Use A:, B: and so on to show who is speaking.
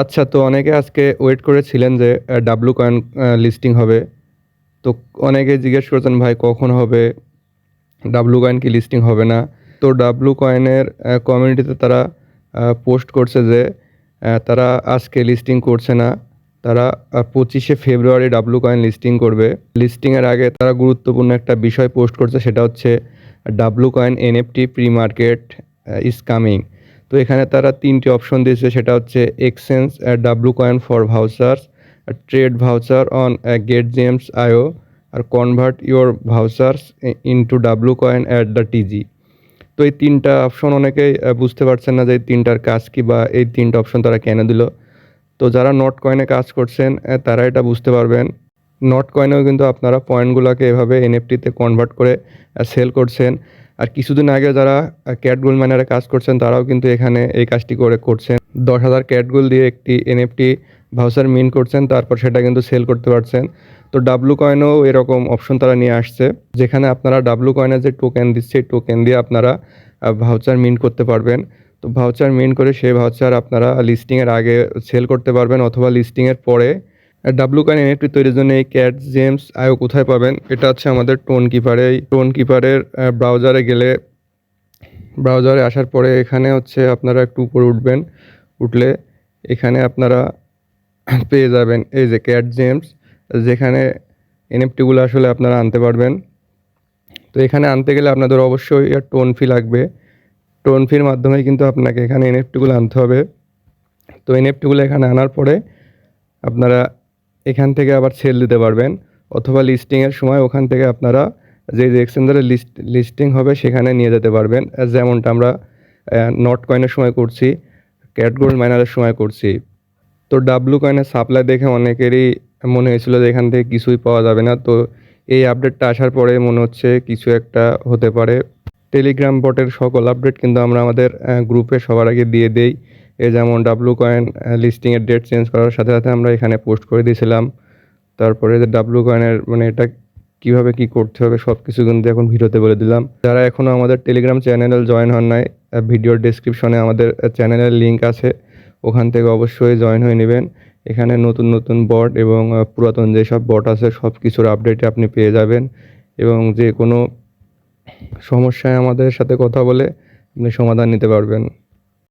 A: আচ্ছা, তো অনেকে আজকে ওয়েট করেছিলেন যে ডাব্লু কয়েন লিস্টিং হবে। তো অনেকে জিজ্ঞেস করেছেন ভাই কখন হবে? ডাব্লু কয়েন কি লিস্টিং হবে না? তো ডাব্লু কয়েনের কমিউনিটিতে তারা পোস্ট করছে যে তারা আজকে লিস্টিং করছে না। তারা 25শে ফেব্রুয়ারি ডাব্লু কয়েন লিস্টিং করবে। লিস্টিংয়ের আগে তারা গুরুত্বপূর্ণ একটা বিষয় পোস্ট করছে, সেটা হচ্ছে W coin NFT pre market is coming. তো এখানে তারা 3টি অপশন দিয়েছে, সেটা হচ্ছে exchange W coin for vouchers, trade voucher on gate James IO, আর convert your vouchers into W coin at the TG. তো এই 3টা অপশন অনেকেই বুঝতে পারছেন না যে এই 3টার কাজ কী বা এই 3টা অপশন তারা কেন দিল। তো যারা নট কয়েনে কাজ করছেন তারা এটা বুঝতে পারবেন। নট কয়েনেও কিন্তু আপনারা পয়েন্টগুলোকে এভাবে এনএফটিতে কনভার্ট করে সেল করছেন। আর কিছুদিন আগে যারা ক্যাট গোল্ড মাইনারে কাজ করছেন তারাও কিন্তু এখানে এই কাজটি করছেন। 10,000 ক্যাট গোল্ড দিয়ে একটি এনএফটি ভাউচার মিন্ট করছেন, তারপর সেটা কিন্তু সেল করতে পারছেন। তো ডাব্লু কয়েনেও এরকম অপশন তারা নিয়ে আসছে, যেখানে আপনারা ডাব্লু কয়েনের যে টোকেন দিচ্ছে এই টোকেন দিয়ে আপনারা ভাউচার মিন্ট করতে পারবেন। তো ভাউচার মিন্ট করে সেই ভাউচার আপনারা লিস্টিংয়ের আগে সেল করতে পারবেন, অথবা লিস্টিংয়ের পরে। ডাব্লু কয়েন এনএফটি তৈরির জন্য এই ক্যাট জেমস আইও কোথায় পাবেন? এটা হচ্ছে আমাদের টোন কিপারে। এই টোন কিপারের ব্রাউজারে গেলে, ব্রাউজারে আসার পরে এখানে হচ্ছে আপনারা একটু উপরে উঠবেন। উঠলে এখানে আপনারা পেয়ে যাবেন এই যে ক্যাট জেমস, যেখানে এনএফটিগুলো আসলে আপনারা আনতে পারবেন। তো এখানে আনতে গেলে আপনাদের অবশ্যই টোন ফি লাগবে। টোন ফির মাধ্যমে কিন্তু আপনাকে এখানে এনএফটিগুলো আনতে হবে। তো এনএফটিগুলো এখানে আনার পরে আপনারা এখান থেকে আবার সেল দিতে পারবেন, অথবা লিস্টিংয়ের সময় ওখান থেকে আপনারা যে এক্সচেঞ্জারে লিস্টিং হবে সেখানে নিয়ে যেতে পারবেন, যেমনটা আমরা নট কয়েনের সময় করছি, ক্যাট গোল্ড মাইনারের সময় করছি। তো ডাব্লু কয়েনের সাপ্লাই দেখে অনেকেরই মনে হয়েছিল যে এখান থেকে কিছুই পাওয়া যাবে না। তো এই আপডেটটা আসার পরে মনে হচ্ছে কিছু একটা হতে পারে। টেলিগ্রাম বটের সকল আপডেট কিন্তু আমরা আমাদের গ্রুপে সবার আগে দিয়ে দেই। যেমন ডাব্লু কয়েন লিস্টিংয়ের ডেট চেঞ্জ করার সাথে সাথে আমরা এখানে পোস্ট করে দিয়েছিলাম। তারপরে যে ডাব্লু কয়েনের এটা কীভাবে কী করতে হবে সব কিছু কিন্তু এখন ভিডিওতে বলে দিলাম। যারা এখনও আমাদের টেলিগ্রাম চ্যানেলে জয়েন হন নাই, ভিডিওর ডেসক্রিপশনে আমাদের চ্যানেলের লিঙ্ক আছে, ওখান থেকে অবশ্যই জয়েন হয়ে নেবেন। এখানে নতুন নতুন বট এবং পুরাতন যেসব বট আছে সব কিছুর আপডেট আপনি পেয়ে যাবেন, এবং যে কোনো সমস্যায় আমাদের সাথে কথা বলে আপনি সমাধান নিতে পারবেন।